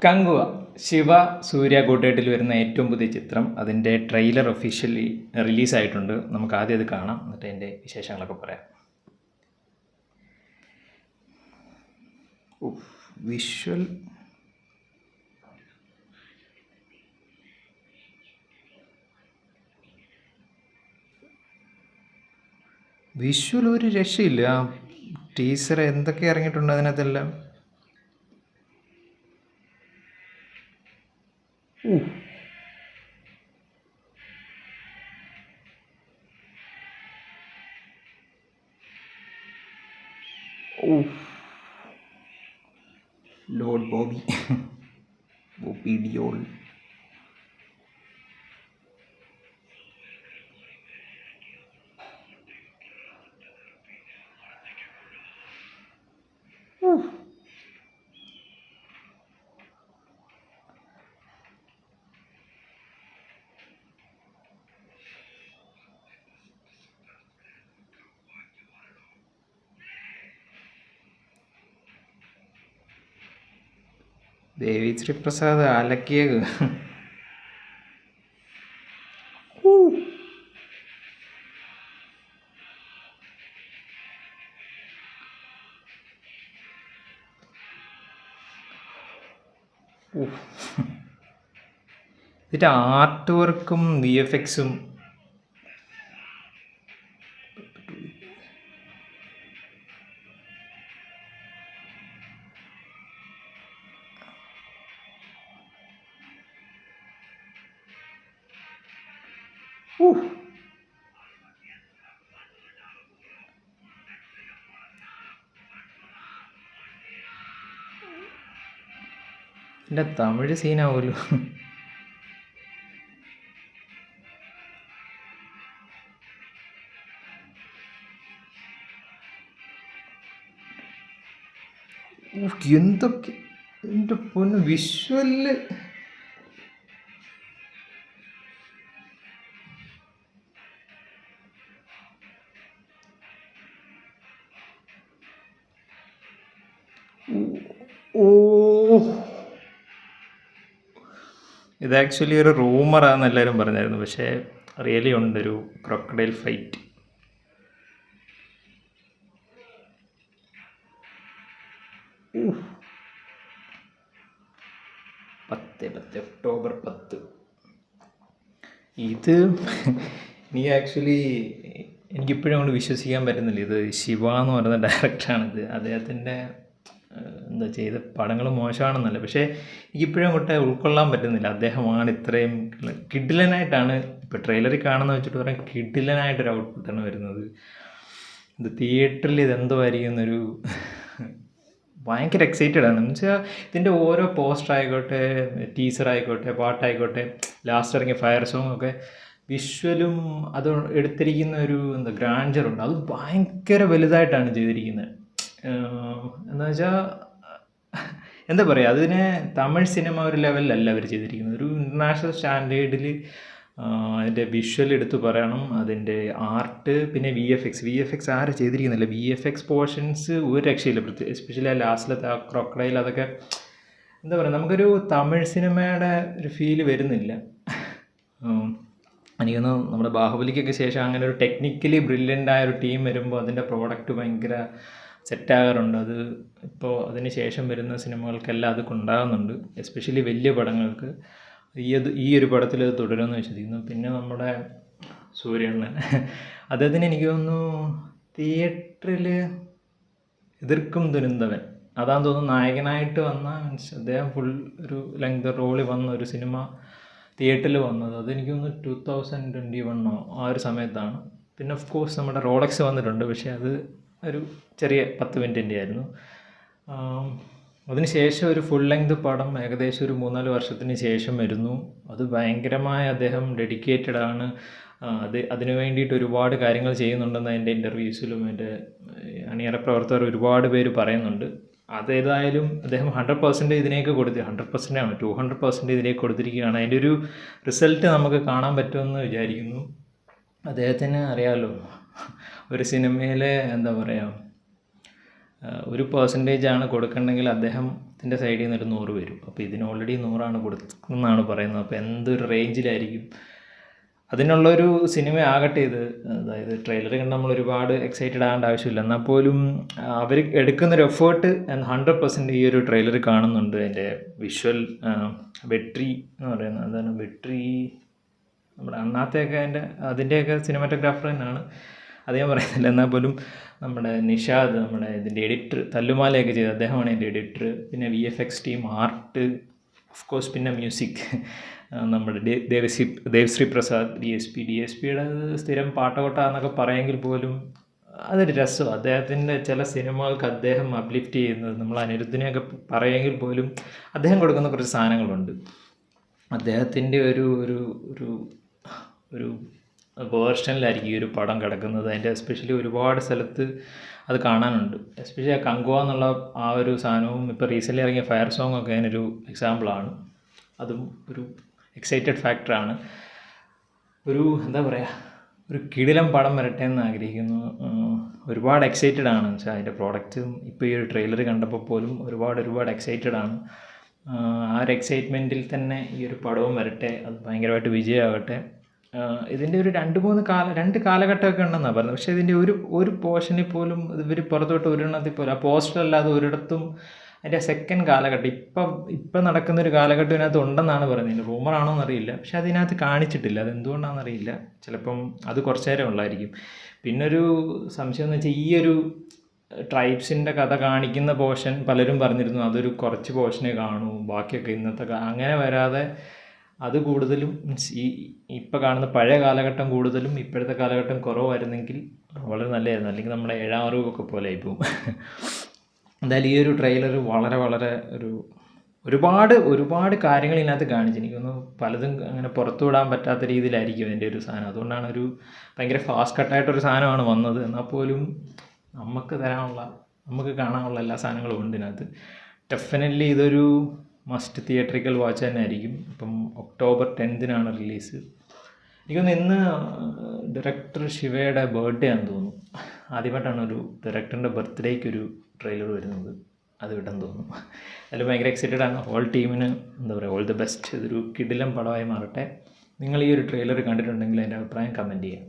കങ്കുവ ശിവ സൂര്യ കൂട്ടുകെട്ടിൽ വരുന്ന ഏറ്റവും പുതിയ ചിത്രം. അതിൻ്റെ ട്രെയിലർ ഒഫീഷ്യലി റിലീസായിട്ടുണ്ട്. നമുക്ക് ആദ്യം അത് കാണാം, എന്നിട്ട് അതിൻ്റെ വിശേഷങ്ങളൊക്കെ പറയാം. വിഷ്വൽ വിഷ്വൽ ഒരു രക്ഷയില്ല. ടീസർ എന്തൊക്കെ ഇറങ്ങിയിട്ടുണ്ട് അതിനകത്തെല്ലാം. ലോർഡ് ബോബി ബോബി ഡിയോൾ. ദേവിശ്രീ പ്രസാദ് അലക്കിയ ഇതിൻ്റെ ആർട്ട് വർക്കും VFX-ഉം എൻ്റെ തമിഴ് സീനാവുമല്ലോ. എന്തൊക്കെ എൻ്റെ പൊന്ന് വിഷ്വല്. ഇത് ആക്ച്വലി ഒരു റൂമറാന്ന് എല്ലാവരും പറഞ്ഞായിരുന്നു, പക്ഷേ റിയലി ഉണ്ടൊരു ക്രൊക്കഡൈൽ ഫൈറ്റ്. ഒക്ടോബർ 10 ഇത് നീ ആക്ച്വലി എനിക്കിപ്പോഴും അങ്ങോട്ട് വിശ്വസിക്കാൻ പറ്റുന്നില്ല. ഇത് ശിവ എന്ന് പറയുന്ന ഡയറക്ടറാണിത്. അദ്ദേഹത്തിൻ്റെ എന്താ ചെയ്ത പടങ്ങൾ മോശമാണെന്നല്ല, പക്ഷേ എനിക്കിപ്പോഴും അങ്ങോട്ട് ഉൾക്കൊള്ളാൻ പറ്റുന്നില്ല. അദ്ദേഹമാണ് ഇത്രയും കിഡിലനായിട്ടാണ് ഇപ്പോൾ ട്രെയിലറിൽ കാണുന്ന വെച്ചിട്ട് പറയാൻ കിഡിലനായിട്ടൊരു ഔട്ട്പുട്ടാണ് വരുന്നത്. ഇത് തിയേറ്ററിൽ ഇതെന്തോ ആയിരിക്കും എന്നൊരു ഭയങ്കര എക്സൈറ്റഡ് ആണ്. എന്ന് വെച്ചാൽ ഇതിൻ്റെ ഓരോ പോസ്റ്റർ ആയിക്കോട്ടെ, ടീസർ ആയിക്കോട്ടെ, പാട്ടായിക്കോട്ടെ, ലാസ്റ്റ് ഇറങ്ങിയ ഫയർ സോങ് ഒക്കെ വിഷ്വലും അത് എടുത്തിരിക്കുന്ന ഒരു ഗ്രാൻഡറുണ്ട്. അത് ഭയങ്കര വലുതായിട്ടാണ് ചെയ്തിരിക്കുന്നത്. എന്താ വെച്ചാൽ എന്താ പറയുക, അതിനെ തമിഴ് സിനിമ ഒരു ലെവലിലല്ല അവർ ചെയ്തിരിക്കുന്നത്. ഒരു ഇൻ്റർനാഷണൽ സ്റ്റാൻഡേർഡിൽ അതിൻ്റെ വിഷ്വൽ എടുത്ത് പറയണം, അതിൻ്റെ ആർട്ട്, പിന്നെ VFX ആരും ചെയ്തിരിക്കുന്നില്ല. VFX പോർഷൻസ് ഒരു രക്ഷയില്ല. എസ്പെഷ്യലി ആ ലാസ്റ്റിലത്തെ ആ ക്രൊക്കഡൈൽ, അതൊക്കെ എന്താ പറയുക, നമുക്കൊരു തമിഴ് സിനിമയുടെ ഒരു ഫീല് വരുന്നില്ല. എനിക്കൊന്ന് നമ്മുടെ ബാഹുബലിക്കൊക്കെ ശേഷം അങ്ങനെ ഒരു ടെക്നിക്കലി ബ്രില്യൻ്റായ ഒരു ടീം വരുമ്പോൾ അതിൻ്റെ പ്രോഡക്റ്റ് ഭയങ്കര സെറ്റാകാറുണ്ട്. അത് ഇപ്പോൾ അതിന് ശേഷം വരുന്ന സിനിമകൾക്കെല്ലാം അതൊക്കെ ഉണ്ടാകുന്നുണ്ട്, എസ്പെഷ്യലി വലിയ പടങ്ങൾക്ക്. ഈ ഒരു പടത്തിൽ അത് തുടരുമെന്ന് വിശ്വസിക്കുന്നു. പിന്നെ നമ്മുടെ സൂര്യണ്ണൻ, അദ്ദേഹത്തിന് എനിക്ക് തോന്നുന്നു തിയേറ്ററിൽ എതിർക്കും ദുരന്തവൻ, അതാന്ന് തോന്നുന്നു നായകനായിട്ട് വന്ന, മീൻസ് അദ്ദേഹം ഫുൾ ഒരു ലെങ്ത് റോളിൽ വന്ന ഒരു സിനിമ തിയേറ്ററിൽ വന്നത്. അതെനിക്ക് തോന്നുന്നു 2021 ആ ഒരു സമയത്താണ്. പിന്നെ ഓഫ് കോഴ്സ് നമ്മുടെ റോളക്സ് വന്നിട്ടുണ്ട്, പക്ഷേ അത് ഒരു ചെറിയ 10 മിനിറ്റിൻ്റെ ആയിരുന്നു. അതിന് ശേഷം ഒരു ഫുൾ ലെങ്ത് പടം ഏകദേശം ഒരു 3-4 വർഷത്തിന് ശേഷം വരുന്നു. അത് ഭയങ്കരമായ അദ്ദേഹം ഡെഡിക്കേറ്റഡ് ആണ്. അതിന് വേണ്ടിയിട്ട് ഒരുപാട് കാര്യങ്ങൾ ചെയ്യുന്നുണ്ടെന്ന് അതിൻ്റെ ഇൻ്റർവ്യൂസിലും എൻ്റെ അണിയറ പ്രവർത്തകർ ഒരുപാട് പേര് പറയുന്നുണ്ട്. അതേതായാലും അദ്ദേഹം 100% ഇതിനേക്ക് 100% ആണ്, 200% ഇതിലേക്ക് കൊടുത്തിരിക്കുകയാണ്. അതിൻ്റെ ഒരു റിസൾട്ട് നമുക്ക് കാണാൻ പറ്റുമെന്ന് വിചാരിക്കുന്നു. അദ്ദേഹത്തിന് അറിയാമല്ലോ, ഒരു സിനിമയിൽ എന്താ പറയുക, ഒരു പെർസെൻറ്റേജാണ് കൊടുക്കണമെങ്കിൽ അദ്ദേഹം ഇതിൻ്റെ സൈഡിൽ നിന്ന് ഒരു 100 വരും. അപ്പോൾ ഇതിന് ഓൾറെഡി 100 കൊടുക്കുന്നതാണ് പറയുന്നത്. അപ്പോൾ എന്തൊരു റേഞ്ചിലായിരിക്കും. അതിനുള്ളൊരു സിനിമ ആകട്ടെ ഇത്. അതായത് ട്രെയിലർ കണ്ട് നമ്മൾ ഒരുപാട് എക്സൈറ്റഡ് ആകേണ്ട ആവശ്യമില്ല. എന്നാൽ പോലും അവർ എടുക്കുന്നൊരു എഫേർട്ട് 100% ഈ ഒരു ട്രെയിലർ കാണുന്നുണ്ട്. അതിൻ്റെ വിഷ്വൽ വെട്രി എന്ന് പറയുന്നത് എന്താണ്, വെട്രി നമ്മുടെ അന്നത്തെയൊക്കെ അതിൻ്റെയൊക്കെ സിനിമാറ്റോഗ്രാഫർ തന്നെയാണ്, അത് ഞാൻ പറയുന്നില്ല. എന്നാൽ പോലും നമ്മുടെ നിഷാദ്, നമ്മുടെ ഇതിൻ്റെ എഡിറ്റർ, തല്ലുമാലയൊക്കെ ചെയ്ത് അദ്ദേഹമാണ് ഇതിൻ്റെ എഡിറ്റർ. പിന്നെ VFX team, art, of course, പിന്നെ മ്യൂസിക് നമ്മുടെ ദേവ്ശ്രീ പ്രസാദ്, DSPയുടെ സ്ഥിരം പാട്ടകൊട്ട എന്നൊക്കെ പറയുമെങ്കിൽ പോലും അതൊരു രസമാണ്. അദ്ദേഹത്തിൻ്റെ ചില സിനിമകൾക്ക് അദ്ദേഹം അപ്ലിഫ്റ്റ് ചെയ്യുന്നത്, നമ്മൾ അനിരുദ്ധിനെയൊക്കെ പറയുമെങ്കിൽ പോലും അദ്ദേഹം കൊടുക്കുന്ന കുറച്ച് സാധനങ്ങളുണ്ട്. അദ്ദേഹത്തിൻ്റെ ഒരു ഒരു ഒരു ഒരു വേർഷനിലായിരിക്കും ഈ ഒരു പടം കിടക്കുന്നത്. അതിൻ്റെ എസ്പെഷ്യലി ഒരുപാട് സ്ഥലത്ത് അത് കാണാനുണ്ട്. എസ്പെഷ്യലി ആ കങ്കുവ എന്നുള്ള ആ ഒരു സാധനവും ഇപ്പോൾ റീസെൻ്റ്ലി ഇറങ്ങിയ ഫയർ സോങ് ഒക്കെ അതിനൊരു എക്സാമ്പിളാണ്. അതും ഒരു എക്സൈറ്റഡ് ഫാക്ടറാണ്. ഒരു എന്താ പറയുക, ഒരു കിടിലം പടം വരട്ടെ എന്ന് ആഗ്രഹിക്കുന്നു. ഒരുപാട് എക്സൈറ്റഡ് ആണ്. വെച്ചാൽ അതിൻ്റെ പ്രോഡക്റ്റും ഇപ്പോൾ ഈ ഒരു ട്രെയിലർ കണ്ടപ്പോൾ പോലും ഒരുപാട് എക്സൈറ്റഡ് ആണ്. ആ ഒരു എക്സൈറ്റ്മെൻറ്റിൽ തന്നെ ഈ ഒരു പടവും വരട്ടെ, അത് ഭയങ്കരമായിട്ട് വിജയമാകട്ടെ. ഇതിൻ്റെ ഒരു 2 കാലഘട്ടമൊക്കെ ഉണ്ടെന്നാണ് പറയുന്നത്. പക്ഷേ ഇതിൻ്റെ ഒരു പോർഷനിൽ പോലും ഇവർ പുറത്തോട്ട് ഒരെണ്ണത്തിൽ പോലും ആ പോസ്റ്ററല്ലാതെ ഒരിടത്തും അതിൻ്റെ സെക്കൻഡ് കാലഘട്ടം ഇപ്പം നടക്കുന്നൊരു കാലഘട്ടം ഇതിനകത്ത് ഉണ്ടെന്നാണ് പറയുന്നത്. റൂമറാണോ എന്നറിയില്ല, പക്ഷെ അതിനകത്ത് കാണിച്ചിട്ടില്ല. അതെന്തുകൊണ്ടാണെന്നറിയില്ല. ചിലപ്പം അത് കുറച്ച് നേരം ഉള്ളായിരിക്കും. പിന്നൊരു സംശയം എന്ന് വെച്ചാൽ ഈ ഒരു ട്രൈബ്സിൻ്റെ കഥ കാണിക്കുന്ന പോർഷൻ പലരും പറഞ്ഞിരുന്നു അതൊരു കുറച്ച് പോർഷനേ കാണൂ, ബാക്കിയൊക്കെ ഇന്നത്തെ അങ്ങനെ വരാതെ അത് കൂടുതലും ഇപ്പം കാണുന്ന പഴയ കാലഘട്ടം കൂടുതലും ഇപ്പോഴത്തെ കാലഘട്ടം കുറവായിരുന്നെങ്കിൽ വളരെ നല്ലതായിരുന്നു. അല്ലെങ്കിൽ നമ്മുടെ 7ാം അറിവൊക്കെ പോലെ ആയിപ്പോവും. എന്തായാലും ഈ ഒരു ട്രെയിലർ വളരെ ഒരുപാട് കാര്യങ്ങൾ ഇതിനകത്ത് കാണിച്ചു. എനിക്കൊന്ന് പലതും അങ്ങനെ പുറത്തു വിടാൻ പറ്റാത്ത രീതിയിലായിരിക്കും അതിൻ്റെ ഒരു സാധനം. അതുകൊണ്ടാണ് ഒരു ഭയങ്കര ഫാസ്റ്റ് കട്ടായിട്ടൊരു സാധനമാണ് വന്നത്. എന്നാൽ പോലും നമുക്ക് കാണാനുള്ള എല്ലാ സാധനങ്ങളും ഉണ്ട് ഇതിനകത്ത്. ഡെഫിനറ്റ്ലി ഇതൊരു മസ്റ്റ് തിയേറ്ററിക്കൽ വാച്ച് തന്നെ ആയിരിക്കും. ഇപ്പം October 10th റിലീസ്. എനിക്കൊന്ന് ഇന്ന് ഡയറക്ടർ ശിവയുടെ ബർത്ത്ഡേ ആണെന്ന് തോന്നുന്നു. ആദ്യമായിട്ടാണ് ഒരു ഡയറക്ടറിൻ്റെ ബർത്ത്ഡേക്ക് ഒരു ട്രെയിലർ വരുന്നത്. അത് വിട്ടെന്ന് തോന്നുന്നു. അതിൽ ഭയങ്കര എക്സൈറ്റഡ് ആണ്. ഹോൾ ടീമിന് എന്താ പറയുക, ഓൾ ദി ബെസ്റ്റ്. ഇതൊരു കിടിലം പടമായി മാറട്ടെ. നിങ്ങൾ ഈ ഒരു ട്രെയിലർ കണ്ടിട്ടുണ്ടെങ്കിൽ അതിൻ്റെ അഭിപ്രായം കമൻറ്റ് ചെയ്യാം.